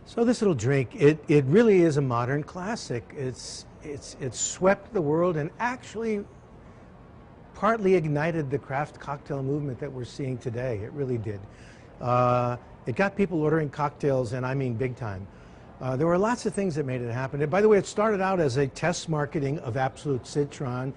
So this little drink, it really is a modern classic. It's swept the world and actually partly ignited the craft cocktail movement that we're seeing today. It really did. It got people ordering cocktails, and I mean big time. There were lots of things that made it happen. And by the way, it started out as a test marketing of Absolute Citron,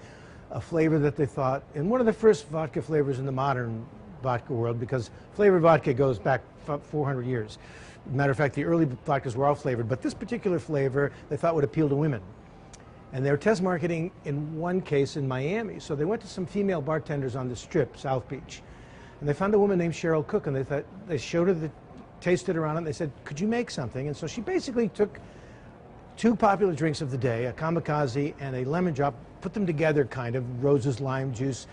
a flavor that they thought, and one of the first vodka flavors in the modern vodka world, because flavored vodka goes back 400 years. Matter of fact, the early vodkas were all flavored, but this particular flavor they thought would appeal to women. And they were test marketing in one case in Miami. So they went to some female bartenders on the Strip, South Beach, and they found a woman named Cheryl Cook, and they showed her tasted around it, and they said, could you make something? And so she basically took two popular drinks of the day, a kamikaze and a lemon drop, put them together kind of, roses, lime juice,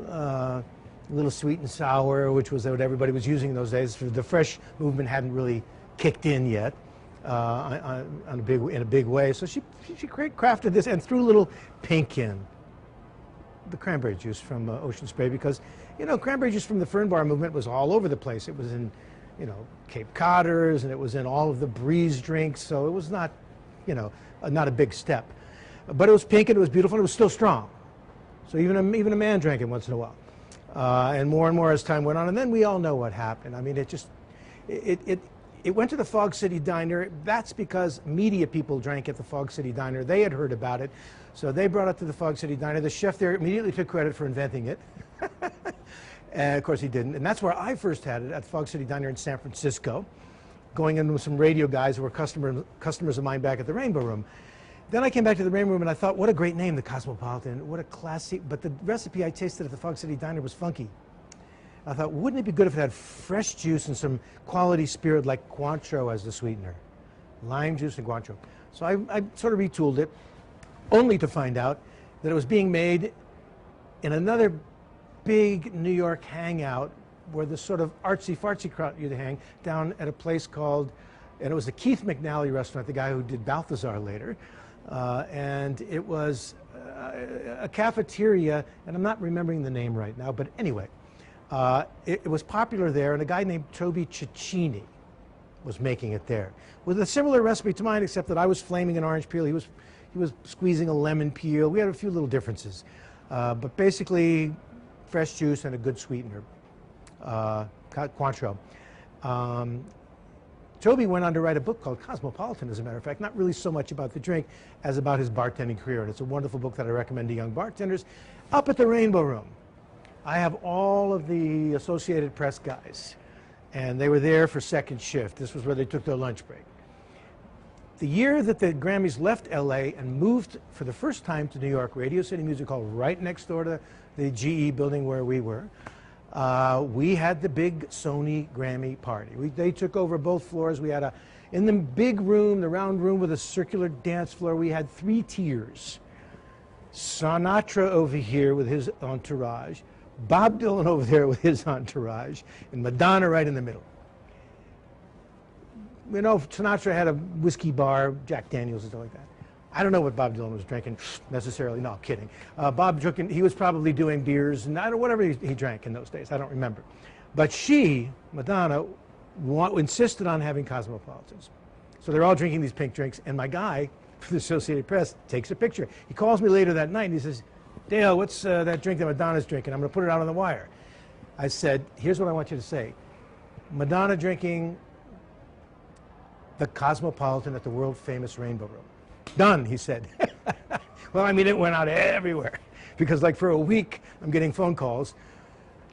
a little sweet and sour, which was what everybody was using in those days. The fresh movement hadn't really kicked in yet in a big way. So she crafted this and threw a little pink in, the cranberry juice from Ocean Spray, because, you know, cranberry juice from the Fern Bar movement was all over the place. It was in, you know, Cape Codders, and it was in all of the Breeze drinks, so it was not, you know, not a big step. But it was pink and it was beautiful and it was still strong. So even a man drank it once in a while. And more as time went on. And then we all know what happened. I mean, it went to the Fog City Diner. That's because media people drank at the Fog City Diner. They had heard about it. So they brought it to the Fog City Diner. The chef there immediately took credit for inventing it. And of course he didn't. And that's where I first had it, at the Fog City Diner in San Francisco, going in with some radio guys who were customers of mine back at the Rainbow Room. Then I came back to the Rainbow Room and I thought, what a great name, the Cosmopolitan. What a classy, but the recipe I tasted at the Fog City Diner was funky. I thought, wouldn't it be good if it had fresh juice and some quality spirit like Cointreau as the sweetener? Lime juice and Cointreau. So I sort of retooled it, only to find out that it was being made in another big New York hangout where the sort of artsy-fartsy crowd used to hang, down at a place called, and it was the Keith McNally restaurant, the guy who did Balthazar later. And it was a cafeteria, and I'm not remembering the name right now, but anyway, it was popular there, and a guy named Toby Cecchini was making it there with a similar recipe to mine, except that I was flaming an orange peel, he was squeezing a lemon peel. We had a few little differences, but basically fresh juice and a good sweetener, Cointreau. Toby went on to write a book called Cosmopolitan, as a matter of fact, not really so much about the drink as about his bartending career. And it's a wonderful book that I recommend to young bartenders. Up at the Rainbow Room, I have all of the Associated Press guys, and they were there for second shift. This was where they took their lunch break. The year that the Grammys left LA and moved for the first time to New York, Radio City Music Hall, right next door to the GE building where we were, we had the big Sony Grammy party. They took over both floors. We had in the big room, the round room with a circular dance floor, we had 3 tiers. Sinatra over here with his entourage, Bob Dylan over there with his entourage, and Madonna right in the middle. You know, Sinatra had a whiskey bar, Jack Daniels and stuff like that. I don't know what Bob Dylan was drinking necessarily. No, kidding. Bob drinking, he was probably doing beers and whatever he drank in those days. I don't remember. But she, Madonna, insisted on having Cosmopolitans. So they're all drinking these pink drinks, and my guy for the Associated Press takes a picture. He calls me later that night and he says, Dale, what's that drink that Madonna's drinking? I'm going to put it out on the wire. I said, here's what I want you to say. Madonna drinking the Cosmopolitan at the world-famous Rainbow Room. Done, he said. Well, I mean, it went out everywhere. Because, like, for a week, I'm getting phone calls.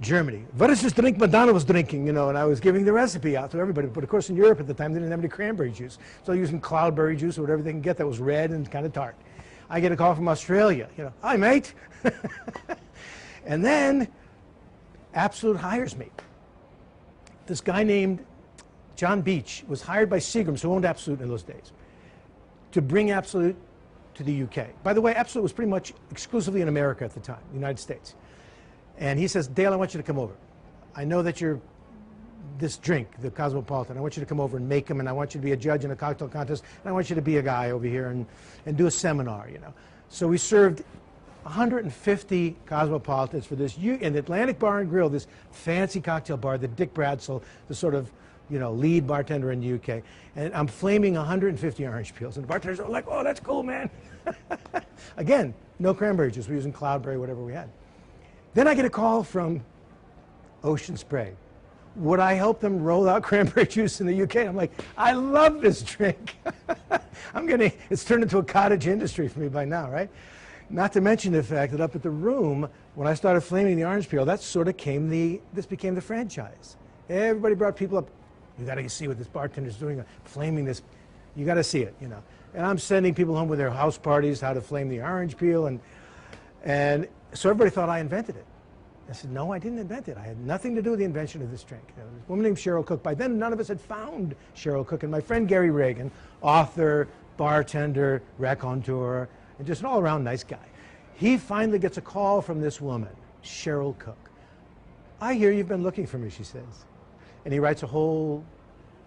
Germany. What is this drink Madonna was drinking? You know, and I was giving the recipe out to everybody. But, of course, in Europe at the time, they didn't have any cranberry juice. So using cloudberry juice or whatever they can get that was red and kind of tart. I get a call from Australia. You know, hi, mate. And then Absolute hires me. This guy named John Beach was hired by Seagram's, who owned Absolute in those days, to bring Absolute to the UK. By the way, Absolute was pretty much exclusively in America at the time, the United States. And he says, Dale, I want you to come over. I know that you're this drink, the Cosmopolitan. I want you to come over and make them, and I want you to be a judge in a cocktail contest, and I want you to be a guy over here and do a seminar, you know. So we served 150 Cosmopolitans for this in the Atlantic Bar and Grill, this fancy cocktail bar that Dick Bradsell, the sort of you know, lead bartender in the UK. And I'm flaming 150 orange peels. And the bartenders are like, oh, that's cool, man. Again, no cranberry juice. We're using cloudberry, whatever we had. Then I get a call from Ocean Spray. Would I help them roll out cranberry juice in the UK? I'm like, I love this drink. It's turned into a cottage industry for me by now, right? Not to mention the fact that up at the Room, when I started flaming the orange peel, that sort of this became the franchise. Everybody brought people up. You got to see what this bartender's doing, flaming this. You got to see it, you know. And I'm sending people home with their house parties, how to flame the orange peel, and so everybody thought I invented it. I said, no, I didn't invent it. I had nothing to do with the invention of this drink. There was a woman named Cheryl Cook. By then, none of us had found Cheryl Cook. And my friend Gary Reagan, author, bartender, raconteur, and just an all-around nice guy. He finally gets a call from this woman, Cheryl Cook. I hear you've been looking for me, she says. And he writes a whole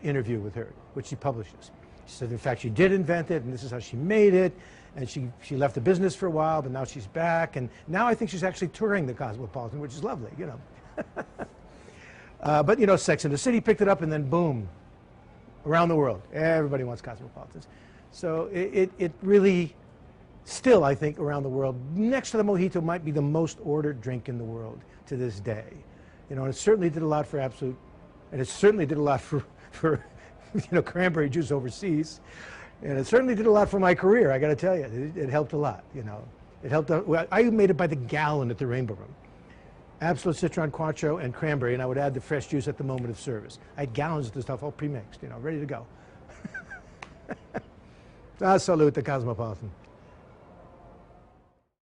interview with her, which he publishes. She said, in fact, she did invent it, and this is how she made it. And she left the business for a while, but now she's back. And now I think she's actually touring the Cosmopolitan, which is lovely, you know. But, you know, Sex and the City picked it up, and then boom, around the world. Everybody wants Cosmopolitans. So it really, still, I think, around the world, next to the mojito, might be the most ordered drink in the world to this day. You know, and it certainly did a lot for Absolut, and it certainly did a lot for you know, cranberry juice overseas. And it certainly did a lot for my career, I got to tell you. It helped a lot, you know. It helped. Well, I made it by the gallon at the Rainbow Room. Absolute Citron Quattro and cranberry, and I would add the fresh juice at the moment of service. I had gallons of the stuff all pre-mixed, you know, ready to go. Salute the Cosmopolitan.